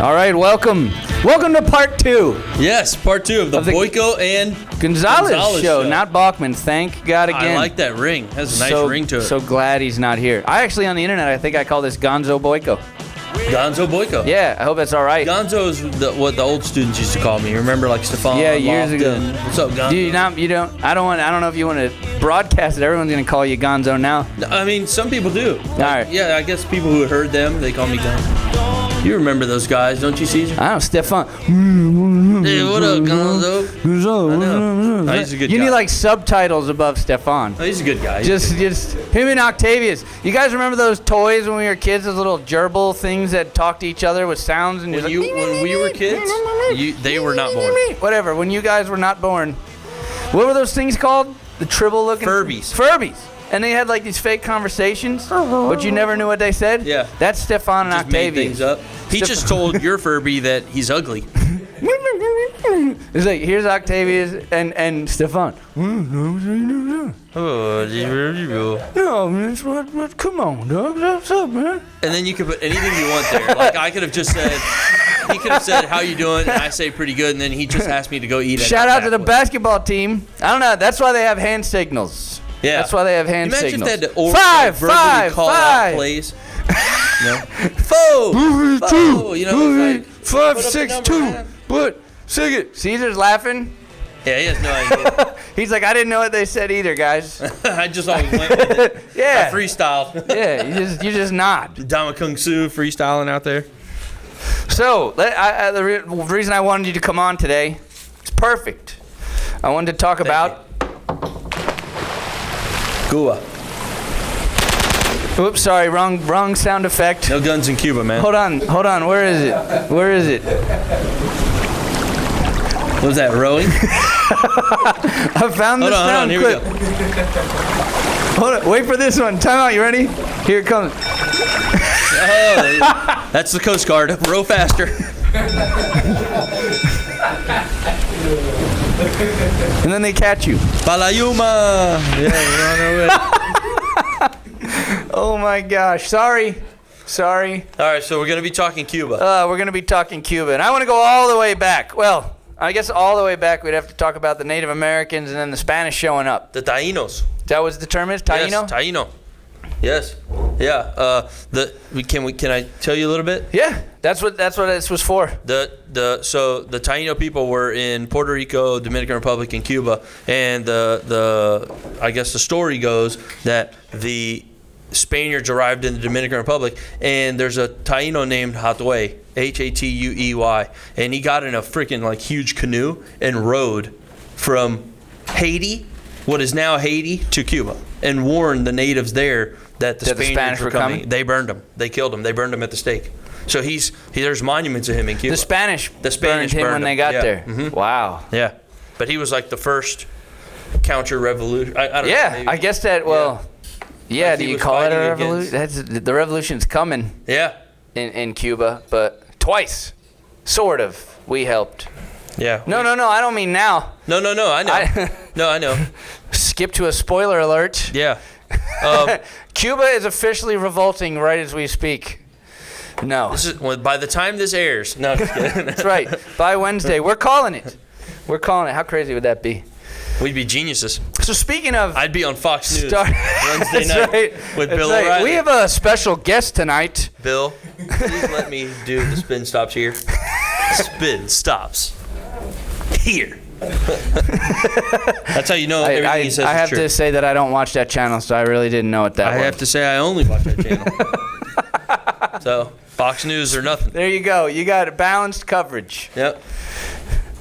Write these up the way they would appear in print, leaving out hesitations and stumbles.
All right, welcome to part 2. Yes, part 2 of the Boyko and Gonzalez show. Not Bachman. Thank God again. I like that ring. It has a nice ring to it. So glad he's not here. I actually, on the internet, I think I call this Gonzo Boyko. Gonzo Boyko. Yeah, I hope that's all right. Gonzo is what the old students used to call me. Remember, like Stefan? Yeah, years ago. What's up, Gonzo? You don't. I don't know if you want to broadcast it. Everyone's gonna call you Gonzo now. I mean, some people do. All right. Yeah, I guess people who heard them, they call me Gonzo. You remember those guys, don't you, Caesar? I don't, Stefan. Hey, what up, Gonzo? I know. Oh, he's a good guy. You need like subtitles above Stefan. Oh, he's a good guy. Just him and Octavius. You guys remember those toys when we were kids? Those little gerbil things that talk to each other with sounds. And when we were kids, they were not born. Whatever. When you guys were not born, what were those things called? The tribble looking Furbies. And they had like these fake conversations, but you never knew what they said. Yeah. That's Stefan and Octavius. Made things up. He just told your Furby that he's ugly. It's like, here's Octavius and Stefan. Oh, what? Come on, dog. What's up, man? And then you could put anything you want there. Like I could have just said, he could have said, "How you doing?" And I say, "Pretty good." And then he just asked me to go eat. Shout out to the basketball team. I don't know. That's why they have hand signals. Yeah. That's why they have hand signals. Imagine if they had to verbally call out plays. No. Foe. You know, it's like 5, 6, 2. But sing it. Caesar's laughing. Yeah, he has no idea. He's like, I didn't know what they said either, guys. I just always went with it. Yeah. I freestyled. Yeah, you just nod. Dama Kung Su freestyling out there. So, the reason I wanted you to come on today, it's perfect. I wanted to talk about CUBA. Oops, sorry, wrong sound effect. No guns in Cuba, man. Hold on. Where is it? What was that, rowing? I found the sound clip. Here we go. Hold on, wait for this one. Time out, you ready? Here it comes. Oh, that's the Coast Guard. Row faster. And then they catch you. Palayuma! Yeah, we're on our way. Oh my gosh, sorry. All right, so we're going to be talking Cuba. We're going to be talking Cuba. And I want to go all the way back. Well, I guess all the way back we'd have to talk about the Native Americans and then the Spanish showing up. The Taínos. That was the term is? Taíno? Yes, Taíno. Yes. Yeah. Can I tell you a little bit? Yeah. That's what this was for. So the Taíno people were in Puerto Rico, Dominican Republic, and Cuba, and I guess the story goes that the Spaniards arrived in the Dominican Republic, and there's a Taíno named Hatuey, Hatuey, and he got in a freaking like huge canoe and rowed from Haiti, what is now Haiti, to Cuba, and warned the natives there that the Spaniards were coming. They burned him. They killed him. They burned him at the stake. So there's monuments of him in Cuba. The Spanish burned him when they got there. Mm-hmm. Wow. Yeah, but he was like the first counter-revolution. I don't know. Maybe. I guess that. Well. Yeah, like do you call it a revolution? The revolution's coming. Yeah. In Cuba, but twice, sort of. We helped. Yeah. No. I don't mean now. No. I know. I know. Skip to a spoiler alert. Yeah. Cuba is officially revolting right as we speak. No. By the time this airs. No, just kidding. That's right. By Wednesday, we're calling it. How crazy would that be? We'd be geniuses. So speaking of... I'd be on Fox News Wednesday night with Bill right. O'Reilly. We have a special guest tonight. Bill, please let me do the spin stops here. Spin stops here. That's how you know everything he says I is have true. to say that I don't watch that channel, so I really didn't know what that was. I have to say I only watch that channel. So, Fox News or nothing. There you go. You got balanced coverage. Yep.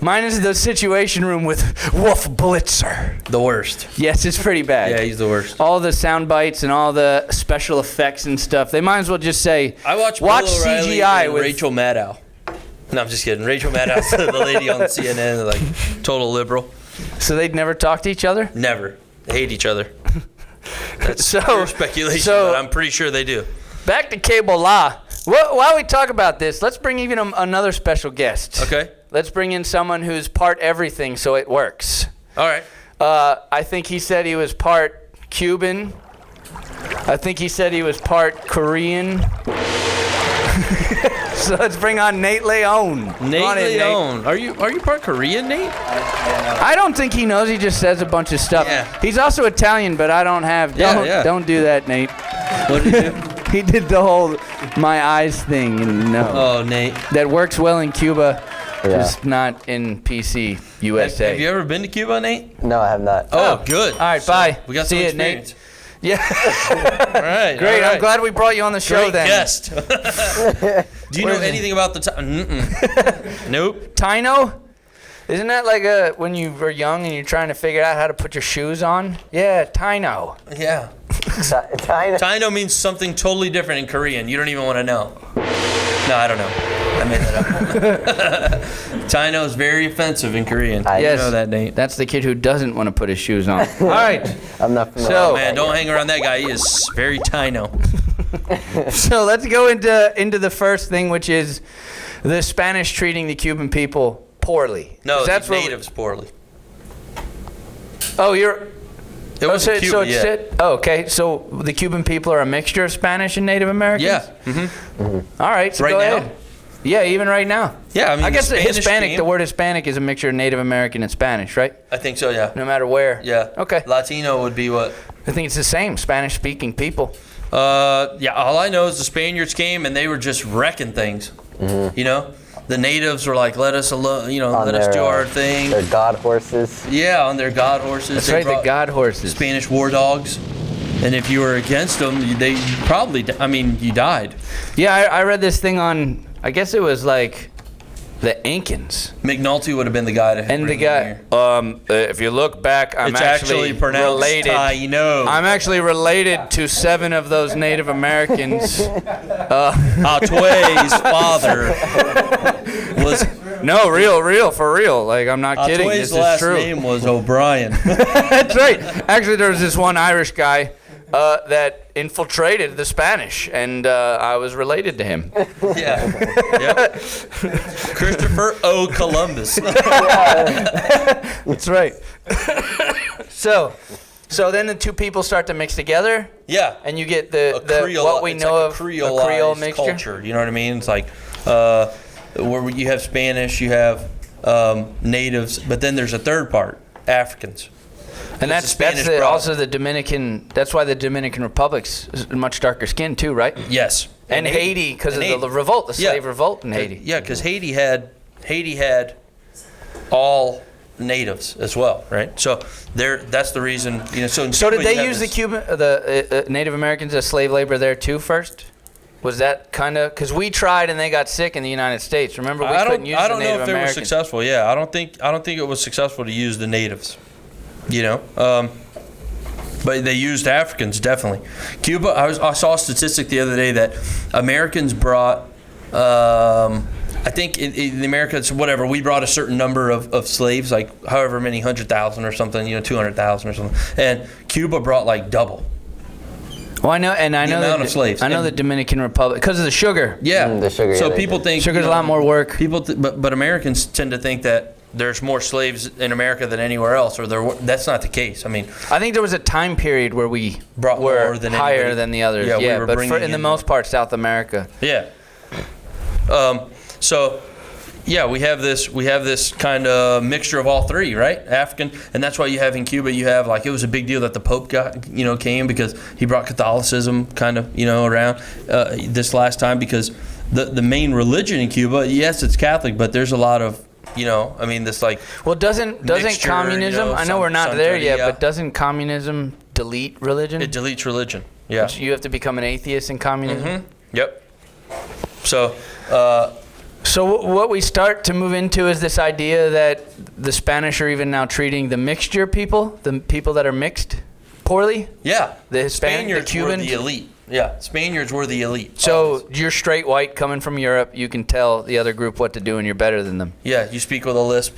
Mine is the Situation Room with Wolf Blitzer. The worst. Yes, it's pretty bad. Yeah, he's the worst. All the sound bites and all the special effects and stuff. They might as well just say, I watch CGI and with Rachel Maddow. No, I'm just kidding. Rachel Maddow's the lady on CNN, like total liberal. So they'd never talk to each other? Never. They hate each other. That's pure speculation, but I'm pretty sure they do. Back to cable law. While we talk about this, let's bring even another special guest. Okay. Let's bring in someone who's part everything so it works. All right. I think he said he was part Cuban. I think he said he was part Korean. So let's bring on Nate Leon. Nate Come on in, Leon. Are you part Korean, Nate? I don't think he knows. He just says a bunch of stuff. Yeah. He's also Italian, but I don't have. Don't do that, Nate. What did you do? He did the whole my eyes thing, and no. Oh, Nate. That works well in Cuba, just not in PC USA. Have you ever been to Cuba, Nate? No, I have not. Oh, good. All right, bye. We got See some you, Nate. experience. Yeah. All right. Great. all right. I'm glad we brought you on the show Great then. guest. Do you know Where is he? anything about the Nope. Tino? Isn't that like when you were young and you're trying to figure out how to put your shoes on? Yeah, Tino. Yeah. Taino means something totally different in Korean. You don't even want to know. No, I don't know. I made that up. Taino is very offensive in Korean. I Yes. know that, Nate. That's the kid who doesn't want to put his shoes on. All right. I'm not familiar. So- Oh, man, don't hang around that guy. He is very Taino. So let's go into the first thing, which is the Spanish treating the Cuban people poorly. No, 'Cause that's what we- natives poorly. Oh, you're. It was so, Cuba, so it's yeah. it? Oh, okay. So the Cuban people are a mixture of Spanish and Native Americans? Yeah. Mm-hmm. All right. So Right go now? ahead. Yeah, even right now. Yeah, I mean, I guess the the Spanish Hispanic, came- the word Hispanic is a mixture of Native American and Spanish, right? I think so, yeah. No matter where. Yeah. Okay. Latino would be what? I think it's the same, Spanish-speaking people. Yeah, all I know is the Spaniards came and they were just wrecking things. You know? The natives were like, let us alone, let us do our thing. Their god horses. Yeah, on their god horses. That's They right, the brought God horses. Spanish war dogs. And if you were against them, they probably, you died. Yeah, I read this thing on, I guess it was like the Incans. McNulty would have been the guy to And the bring him guy, here. if you look back, I'm It's actually pronounced related. Taino. I'm actually related to 7 of those Native Americans. Atway's father was. No, for real. Like, I'm not kidding. Atway's This is last true. name was O'Brien. That's right. Actually, there was this one Irish guy that infiltrated the Spanish, and I was related to him. Yeah. Yep. Christopher O. Columbus. That's right. So then the two people start to mix together, Yeah. and you get A the Creole, what we it's know like of a Creole mixture. culture. You know what I mean? It's like where you have Spanish, you have natives, but then there's a third part, Africans. And It's that's the Spanish broad. also the Dominican. That's why the Dominican Republic's much darker skin too, right? Yes. And Haiti because of and the revolt, the Yeah. slave revolt in Haiti. Yeah, because Haiti had all natives as well, right? So that's the reason. So in So Cuba, did they you have use this- the Native Americans as slave labor there too first? Was that kind of because we tried and they got sick in the United States? Remember we couldn't use I the don't know Native if they were Americans. successful. Yeah, I don't think it was successful to use the natives. But they used Africans definitely. Cuba. I saw a statistic the other day that Americans brought. I think in the Americas, whatever, we brought a certain number of slaves, like however many 100,000 or something, 200,000 or something, and Cuba brought like double. Well, I know amount of slaves. I know And- the Dominican Republic because of the sugar. Yeah, The sugar, So yeah, they people did. think Sugar's a lot more work. People, but Americans tend to think that there's more slaves in America than anywhere else, or that's not the case. I mean, I think there was a time period where we Brought were more than higher anybody. than the others. Yeah, we were but bringing in the in most part, South America. yeah. So, yeah, we have this kind of mixture of all three, right? African, and that's why you have in Cuba, you have like it was a big deal that the Pope came because he brought Catholicism kind of around this last time because the main religion in Cuba, yes, it's Catholic, but there's a lot of this like Well, doesn't mixture, communism? I know we're not there yet, yeah. but doesn't communism delete religion? it deletes religion. Yeah. You have to become an atheist in communism. Yep. So. So what we start to move into is this idea that the Spanish are even now treating the mixture people, the people that are mixed, poorly. Yeah. The Hispanic, the Spaniards were Cubans. the elite. Yeah. Spaniards were the elite. So you're straight white coming from Europe. You can tell the other group what to do, and you're better than them. Yeah. You speak with a lisp.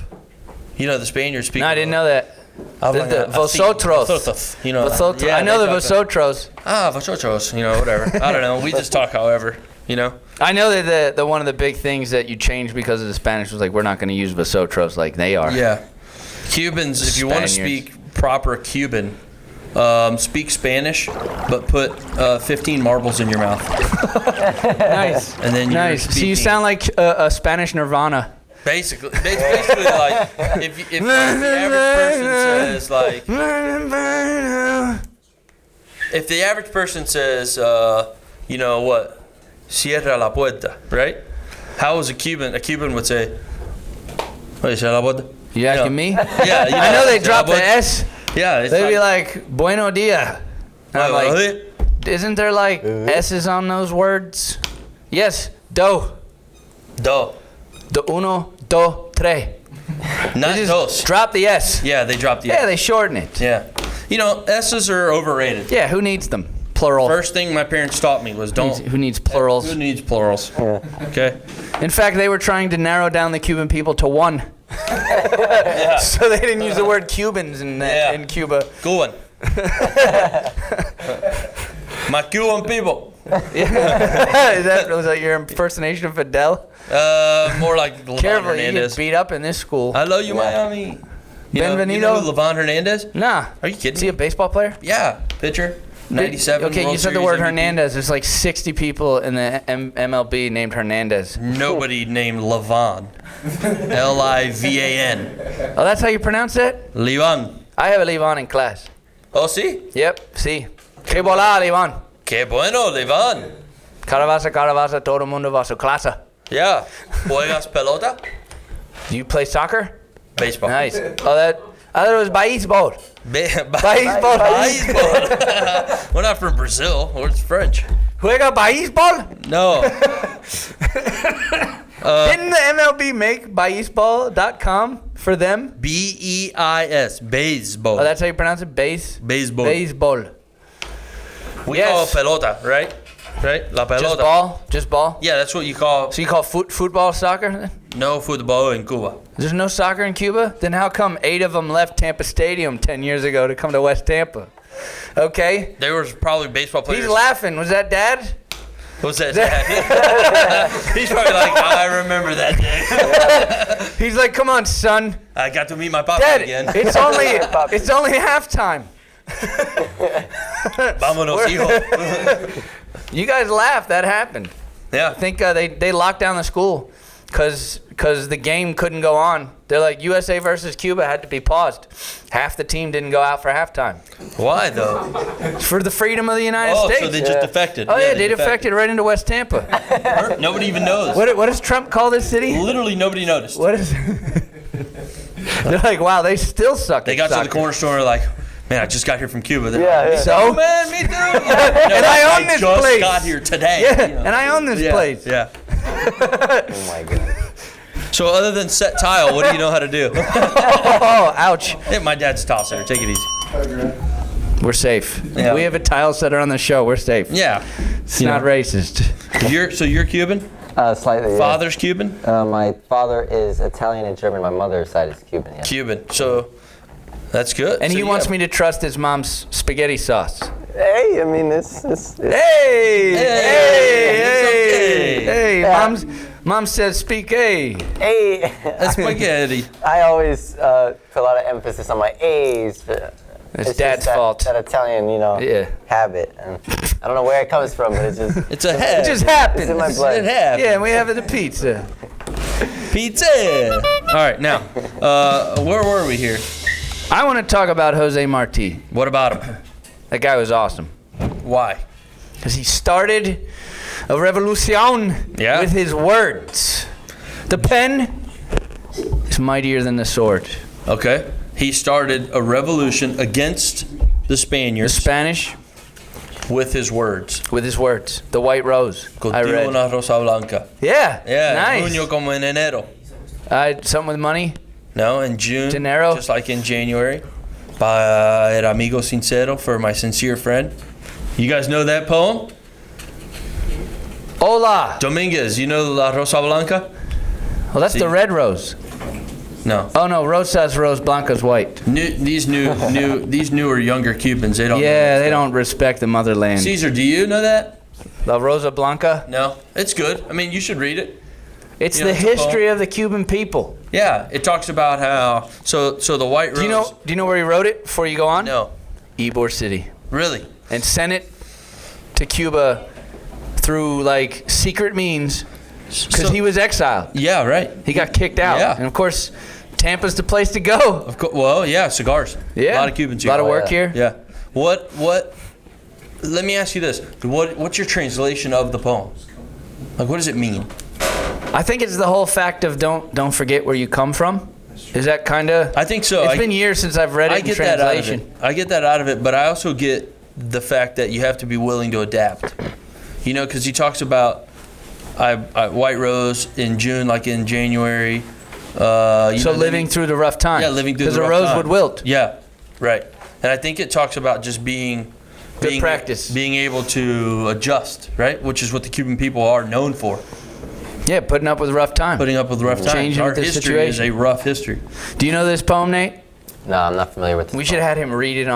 The Spaniards speak. No, I didn't know that. The vosotros. Vosotros. I know the vosotros. Vosotros. Whatever. I don't know. We just talk however. I know that the one of the big things that you changed because of the Spanish was like we're not going to use vosotros like they are. Yeah. Cubans, if you want to Spaniards. speak proper Cuban, speak Spanish, but put 15 marbles in your mouth. Nice. And then nice. So you sound like a Spanish Nirvana. Basically like if the average person says, you know what, cierra la puerta, right? How is a Cuban? A Cuban would say, "Oye, cierra la puerta." You asking me? Yeah. I know they drop the S. Yeah. They'd be like, "Bueno dia." And I'm like, isn't there like S's on those words? Yes. Do. Do. Do uno, do, tres. Not They dos. just drop the S. Yeah, they dropped the S. Yeah, they shorten it. Yeah. You know, S's are overrated. Yeah, who needs them? Plural. First thing my parents taught me was Who needs plurals? Who needs plurals? Okay. In fact, they were trying to narrow down the Cuban people to one. Yeah. So they didn't use the word Cubans in Cuba. Good one. My Cuban people. Was that your impersonation of Fidel? More like Levon Careful, you Hernandez. get beat up in this school. I love you, Miami. You know Bienvenido. who Levon Hernandez? Nah. Are you kidding Is he a me? baseball player? Yeah, pitcher. 97. Okay, World you said the Series word MVP. Hernandez. There's like 60 people in the MLB named Hernandez. Nobody named Levon. Livan. Oh, that's how you pronounce it? Levan. I have a Levan in class. Oh, sí? Yep, sí. Que bola, Levan. Qué bueno, Levan. Caravasa, todo mundo va a su clase. Yeah. ¿Juegas pelota? Do you play soccer? Baseball. Nice. I thought it was baseball. Baseball. We're not from Brazil. We're French. Juega baseball? No. Didn't the MLB make baseball.com for them? B-E-I-S. Baseball. Oh, that's how you pronounce it? Baseball. Baseball. We Yes. call it pelota, right? Right? La pelota. Just ball? Just ball? Yeah, that's what you call So you call football soccer? no football in Cuba. There's no soccer in Cuba? Then how come 8 of them left Tampa Stadium 10 years ago to come to West Tampa? Okay. There was probably baseball players. He's laughing. Was that Dad? What's that? He's probably like, I remember that day. He's like, come on, son. I got to meet my papa Dad, again. it's only halftime. Vámonos, hijo. You guys laughed. That happened. Yeah. I think they locked down the school because the game couldn't go on. They're like, USA versus Cuba had to be paused. Half the team didn't go out for halftime. Why though? For the freedom of the United Oh, States. so they just defected. Oh yeah, they defected right into West Tampa. Nobody even knows. What does Trump call this city? Literally nobody noticed. What is? They're like, wow, they still suck. They at got to soccer. the corner store like, man, I just got here from Cuba. They're Yeah, like, yeah. So? oh, man, me too. No, And I own this just place. got here today. Yeah, You know? and I own this place. Yeah. Oh my god. So other than set tile, what do you know how to do? Oh, ouch. Yeah, my dad's a tile setter. Take it easy. We're safe. Yeah. We have a tile setter on the show. We're safe. Yeah. It's not racist. You're Cuban? Slightly. Yeah. Father's Cuban? My father is Italian and German. My mother's side is Cuban. Yeah. Cuban. So that's good. And So he you wants have- me to trust his mom's spaghetti sauce. Hey, I mean it's Hey! okay. Hey! Yeah. Mom says speak A. hey. spaghetti. I always put a lot of emphasis on my A's. It's just Dad's that, fault. That Italian, Yeah. habit. And I don't know where it comes from, but it's just It's a head. It just happens. it's in my blood. It happens. Yeah, and we have it at pizza. Pizza. All right, now, where were we here? I want to talk about Jose Marti. What about him? That guy was awesome. Why? Because he started a revolution Yeah. with his words. The pen is mightier than the sword. Okay. He started a revolution against the The Spaniards Spanish with his words. with his words. The white rose. I Contigo read. una rosa blanca. Yeah. Yeah. Nice. Junio como en enero. Something with money. No, in June. Dinero. Just like in January. Pa el amigo sincero, for my sincere friend. You guys know that poem? Hola. Dominguez, you know La Rosa Blanca? Well, that's the red rose. No. Oh no, Rosa's rose, Blanca's white. These newer younger Cubans, they don't know Yeah, that they stuff. don't respect the motherland. Caesar, do you know that? La Rosa Blanca. No. It's good. I mean, you should read it. It's You know, the it's a poem. history of the Cuban people. Yeah, it talks about how so the white rose. Do you know where he wrote it? Before you go on. No. Ybor City. Really? And sent it to Cuba through like secret means because he was exiled. Yeah, right. He got kicked out. Yeah. And of course, Tampa's the place to go. Of course. Well, yeah, cigars. Yeah. A lot of Cubans A lot of here. work here. Yeah. What? Let me ask you this. What's your translation of the poem? Like, what does it mean? I think it's the whole fact of don't forget where you come from. Is that kind of? I think so. It's been years since I've read it in translation. I get that out of it, but I also get the fact that you have to be willing to adapt. You know, because he talks about I White Rose in June, like in January. So living through the rough times. Yeah, living through the rough rose time. would wilt. Yeah, right. And I think it talks about just being practice. being able to adjust, right? Which is what the Cuban people are known for. Yeah, putting up with rough times. Putting up with rough times. Changing Our with the history situation. is a rough history. Do you know this poem, Nate? No, I'm not familiar with this. We should have had him read it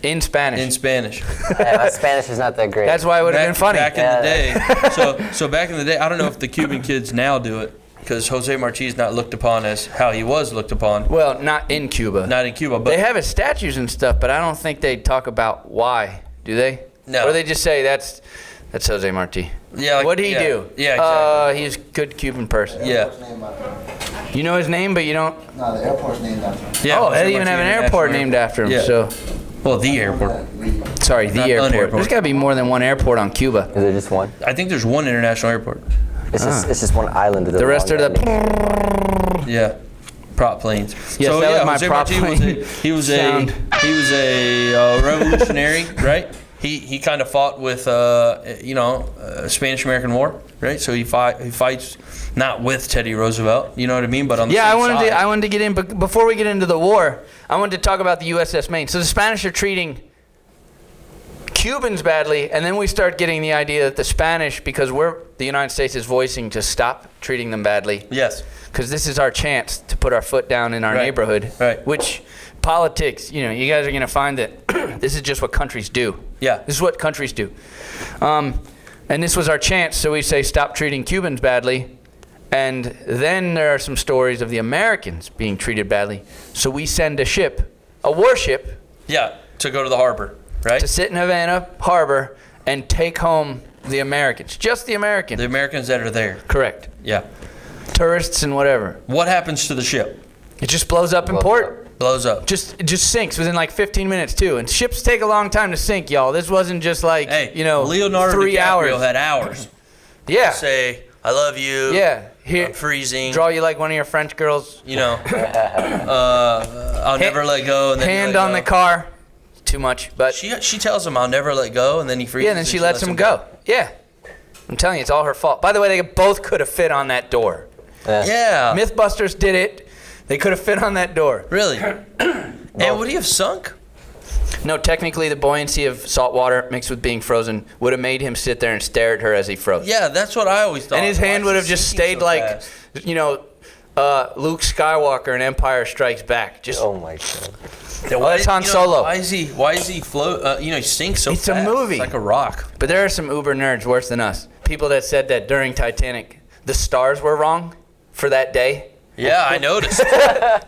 in Spanish. In Spanish. Yeah, my Spanish is not that great. That's why it would have been funny. Back in the day. So back in the day, I don't know if the Cuban kids now do it, because Jose Marti is not looked upon as how he was looked upon. Well, not in Cuba. Not in Cuba, but They have his statues and stuff, but I don't think they talk about why. Do they? No. Or they just say that's Jose Marti. yeah. Like, What did he do? Yeah, exactly. He's a good Cuban person. Yeah. You know his name, but you don't. No, the airport's named after him. Yeah. Oh, Jose they even Marti have an International airport named after him. Yeah. So, Well, the airport. sorry, the Not an airport. airport. There's got to be more than one airport on Cuba. Is there just one? I think there's one international airport. It's just one island. The rest are the. Yeah. Prop planes. Yes, so that was yeah, my Jose prop Marti plane was sound. he was a revolutionary, right? He kind of fought with Spanish American War, right? So he fights not with Teddy Roosevelt, you know what I mean, but on the Yeah, same side. I wanted to get in, but before we get into the war, I wanted to talk about the USS Maine. So the Spanish are treating Cubans badly, and then we start getting the idea that the Spanish, because the United States is voicing to stop treating them badly, Yes. because this is our chance to put our foot down in our Right. neighborhood. Right. Which politics, you guys are going to find that this is just what countries do. Yeah. This is what countries do. And this was our chance, so we say stop treating Cubans badly. And then there are some stories of the Americans being treated badly. So we send a warship, Yeah, to go to the harbor, right? to sit in Havana Harbor and take home the Americans. Just the Americans. The Americans that are there. Correct. Yeah. Tourists and whatever. What happens to the ship? It just blows up in port. Blows up. It just sinks within like 15 minutes too. And ships take a long time to sink, y'all. This wasn't just like, Hey, 3 Leonardo hours. DiCaprio had hours. Yeah. Say, I love you. Yeah. Here, I'm freezing. draw you like one of your French girls. I'll never let go. And then Hand on the car. Too much, but She tells him, I'll never let go, and then he freezes. yeah, and then she lets him go. Yeah. I'm telling you, it's all her fault. By the way, they both could have fit on that door. Yeah. Mythbusters did it. They could have fit on that door. Really? And would he have sunk? No, technically, the buoyancy of salt water mixed with being frozen would have made him sit there and stare at her as he froze. Yeah, that's what I always thought. And his hand Why would is have he just sinking stayed so like, fast? Luke Skywalker in Empire Strikes Back. Just Oh my god. that's Han Solo. Why is he float? He sinks so It's a fast. movie. It's like a rock. But there are some uber nerds worse than us. People that said that during Titanic, the stars were wrong for that day. Yeah, I noticed.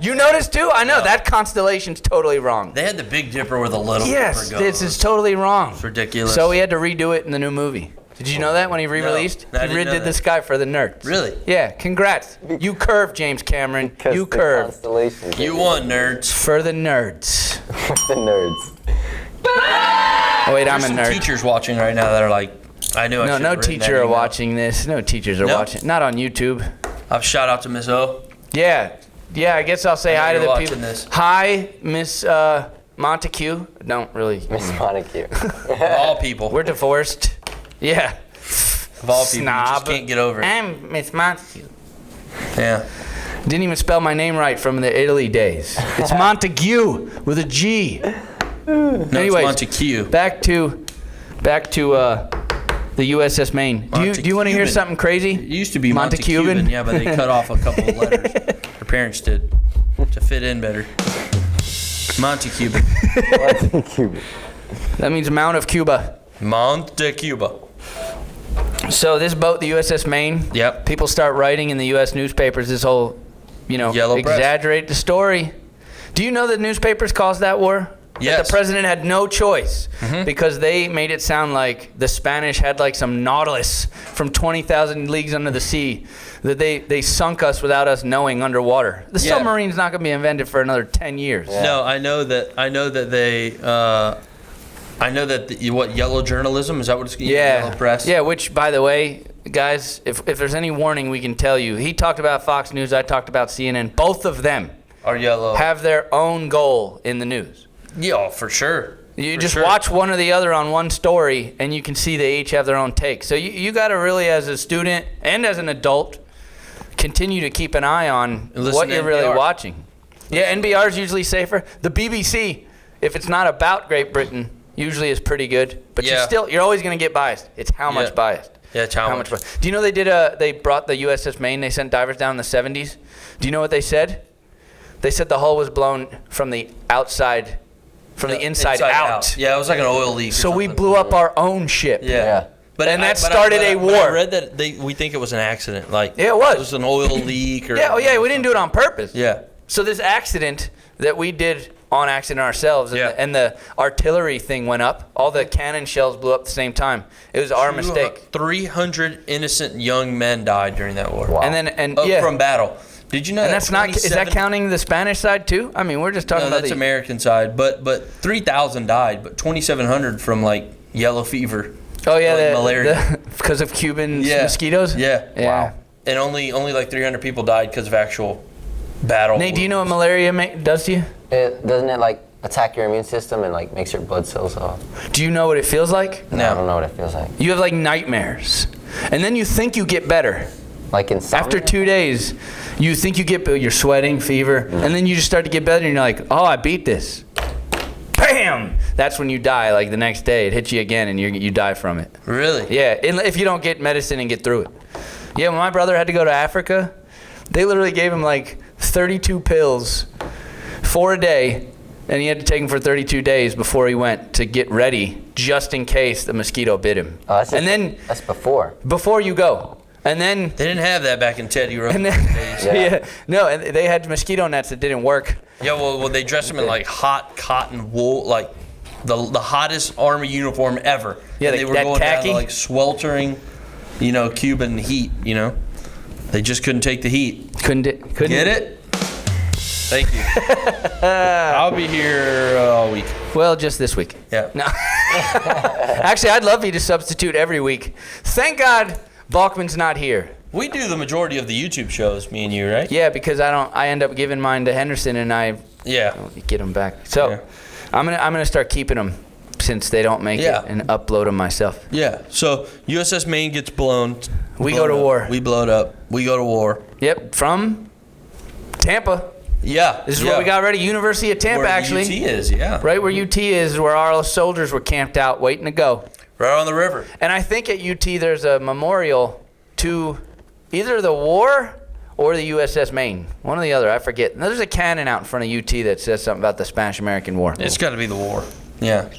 You noticed too? I know, that constellation's totally wrong. They had the Big Dipper with a little Yes, Dipper this is totally wrong. It's ridiculous. So we had to redo it in the new movie. Did you know that when he re-released? I he didn't know redid that. the sky for the nerds. Really? Yeah, congrats. You curved, James Cameron. You The curved. constellations. You won, nerds. For the nerds. The nerds. Oh, wait, I'm There's a some nerd. teachers watching right now that are like, I knew I No, should no have written teacher that are email. watching this. No teachers are No? watching. Not on YouTube. I'll shout out to Miss O. Yeah, I guess I'll say I know hi to you're the watching people. this. Hi, Miss Montague. Don't really. Miss Montague. Of all people. We're divorced. Yeah. Of all people. You Snob. just can't get over it. I'm Miss Montague. Yeah. Didn't even spell my name right from the Italy days. It's Montague with a G. No, Anyways, it's Montague. back to the USS Maine. Do you want to hear Montecuban. something crazy? It used to be Montecuban? Montecuban, yeah, but they cut off a couple of letters. Their parents did to fit in better. Montecuban. Cuban. That means Mount of Cuba. Montecuba. So this boat, the USS Maine, Yep. people start writing in the U.S. newspapers this whole, Yellow press. exaggerate the story. Do you know that newspapers caused that war? Yes. That the president had no choice because they made it sound like the Spanish had like some Nautilus from 20,000 leagues under the sea, that they sunk us without us knowing underwater. The submarine's not going to be invented for another 10 years. Yeah. No, I know that they. I know that what yellow journalism is that what it's yellow press? Yeah, which by the way, guys, if there's any warning we can tell you, he talked about Fox News, I talked about CNN. Both of them Are yellow. have their own goal in the news. Yeah, for sure. You just watch one or the other on one story, and you can see they each have their own take. So you got to really, as a student and as an adult, continue to keep an eye on what you're really watching. Yeah, NPR is usually safer. The BBC, if it's not about Great Britain, usually is pretty good. But you're always going to get biased. It's how much biased. Yeah, it's how much. Do you know they brought the USS Maine, they sent divers down in the 70s? Do you know what they said? They said the hull was blown from the outside, from the inside out. Yeah, it was like an oil leak. So we blew up our own ship. Yeah. And that started a war. I read that we think it was an accident. Like it was. It was an oil leak. Or, we didn't do it on purpose. Yeah. So this accident that we did on accident ourselves, and the artillery thing went up. All the cannon shells blew up at the same time. It was our mistake. 300 innocent young men died during that war. Wow. And from battle. Did you know and that? That's not. Is that counting the Spanish side too? I mean, we're just talking about that's American side. But 3,000 died, but 2,700 from like yellow fever. Oh yeah, malaria because of Cuban mosquitoes. Yeah. Wow. And only like 300 people died because of actual battle. Nate, do you know what malaria does to you? Doesn't it like attack your immune system and like makes your blood cells off? Do you know what it feels like? No, I don't know what it feels like. You have like nightmares, and then you think you get better. Like insomnia? After 2 days, you think you're sweating, fever, and then you just start to get better, and you're like, oh, I beat this. Bam! That's when you die. Like the next day, it hits you again, and you die from it. Really? Yeah, if you don't get medicine and get through it. Yeah, when my brother had to go to Africa, they literally gave him like 32 pills, 4 a day, and he had to take them for 32 days before he went to get ready, just in case the mosquito bit him. Oh, that's before. Before you go. And then they didn't have that back in Teddy Roosevelt's days. No, and they had mosquito nets that didn't work. Yeah, well, they dressed them in like hot cotton wool, like the hottest army uniform ever. Yeah, and they were going khaki? down to like sweltering, Cuban heat. They just couldn't take the heat. Couldn't get it? Thank you. I'll be here all week. Well, just this week. Yeah. No. Actually, I'd love you to substitute every week. Thank God Balkman's not here. We do the majority of the YouTube shows, me and you, right? Yeah, because I end up giving mine to Henderson, and I get them back. So I'm gonna start keeping them since they don't make it, and upload them myself. Yeah. So USS Maine gets blown. We go to war. We blow it up. We go to war. Yep, from Tampa. Yeah. This is where we got ready. University of Tampa, where actually. UT is, yeah. Right where UT is, where our soldiers were camped out, waiting to go. Right on the river. And I think at UT there's a memorial to either the war or the USS Maine. One or the other, I forget. And there's a cannon out in front of UT that says something about the Spanish-American War. It's got to be the war. Yeah.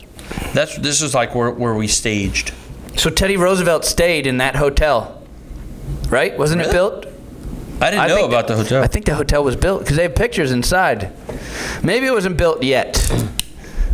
This is like where we staged. So Teddy Roosevelt stayed in that hotel, right? Wasn't it built? I didn't know about the hotel. I think the hotel was built because they have pictures inside. Maybe it wasn't built yet,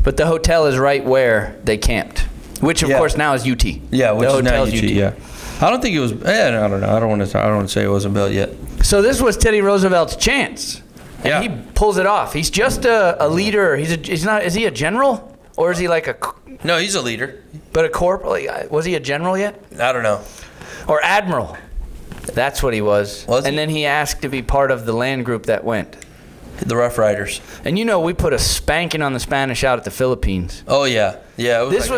but the hotel is right where they camped. Which of course now is UT. Yeah, which is now UT. Yeah, I don't think it was. I don't know. I don't want to say it wasn't built yet. So this was Teddy Roosevelt's chance, and he pulls it off. He's just a leader. He's not. Is he a general or is he like a? No, he's a leader. But a corporal. Was he a general yet? I don't know. Or admiral. That's what he was. And then he asked to be part of the land group that went. The Rough Riders. And we put a spanking on the Spanish out at the Philippines. Oh yeah, yeah. It was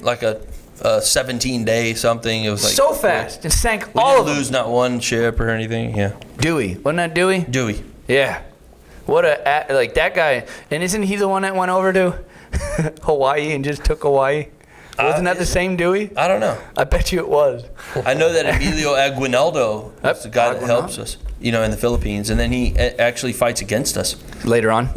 like a 17-day something. It was like so fast and sank we all didn't of them. lose not one ship or anything. Yeah. Dewey, wasn't that Dewey? Dewey. Yeah. What that guy? And isn't he the one that went over to Hawaii and just took Hawaii? Wasn't that the same Dewey? I don't know. I bet you it was. I know that Emilio Aguinaldo is the guy that helps us, in the Philippines, and then he actually fights against us later on.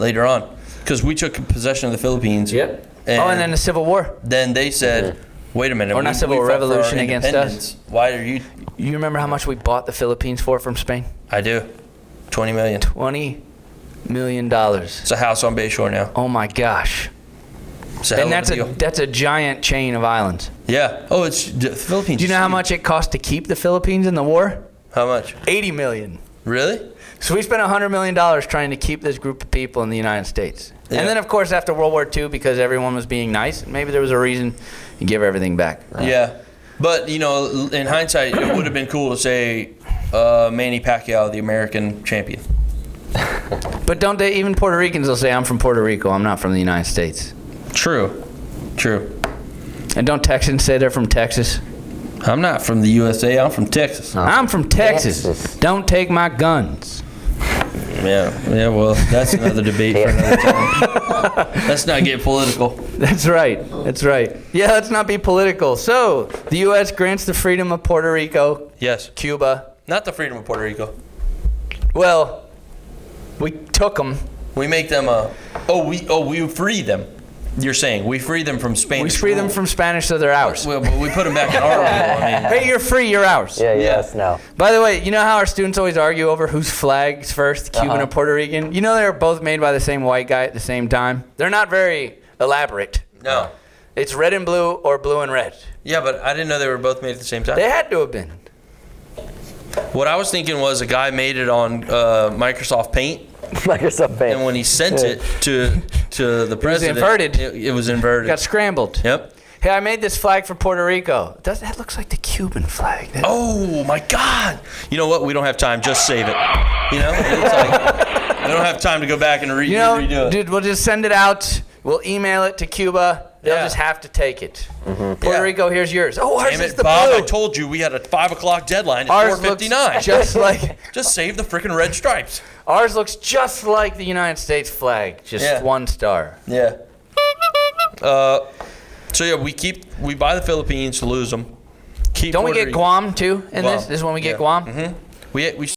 Because we took possession of the Philippines. Yep. And then the Civil War. Then they said, "Wait a minute, or not Civil War, Revolution against us." Why are you? You remember how much we bought the Philippines for from Spain? I do. $20 million. $20 million. It's a house on Bayshore now. Oh my gosh. It's a hell And of a deal. that's a giant chain of islands. Yeah. Oh, it's the Philippines. Do you know how much it cost to keep the Philippines in the war? How much? $80 million. Really? So we spent $100 million trying to keep this group of people in the United States. Yeah. And then, of course, after World War II, because everyone was being nice, maybe there was a reason you give everything back. Yeah. But, in hindsight, it would have been cool to say Manny Pacquiao, the American champion. But don't they, even Puerto Ricans will say, I'm from Puerto Rico, I'm not from the United States. True. And don't Texans say they're from Texas? I'm not from the USA. I'm from Texas. I'm from Texas. Texas. Don't take my guns. Yeah, well, that's another debate for another time. Let's not get political. That's right. Yeah, let's not be political. So, the U.S. grants the freedom of Puerto Rico, Yes. Cuba. Not the freedom of Puerto Rico. Well, we took them. We make them we free them. You're saying we free them from Spanish We free them rule. from Spanish, so they're ours. Well, but we put them back in our rule. I mean, Hey, you're free, you're ours. Yeah, yes, no. By the way, you know how our students always argue over whose flag's first, Cuban or Puerto Rican? You know they were both made by the same white guy at the same time? They're not very elaborate. no. It's red and blue or blue and red. Yeah, but I didn't know they were both made at the same time. They had to have been. What I was thinking was a guy made it on Microsoft Paint, Microsoft Paint. and when he sent it to the president, inverted. It was inverted. Got scrambled. Yep. Hey, I made this flag for Puerto Rico. That looks like the Cuban flag. Oh my God! You know what? We don't have time. Just save it. It's like I don't have time to go back and redo it. Dude, we'll just send it out. We'll email it to Cuba. They'll Yeah. just have to take it. Puerto Yeah. Rico, here's yours. Oh, ours Damn is it, the Bob! blue. I told you we had a 5:00 deadline at Ours looks 4:59. just like Just save the freaking red stripes. ours looks just like the United States flag, just Yeah. one star. Yeah. So yeah, we buy the Philippines, lose them. Don't we get Guam too in this? This is when we get Guam. We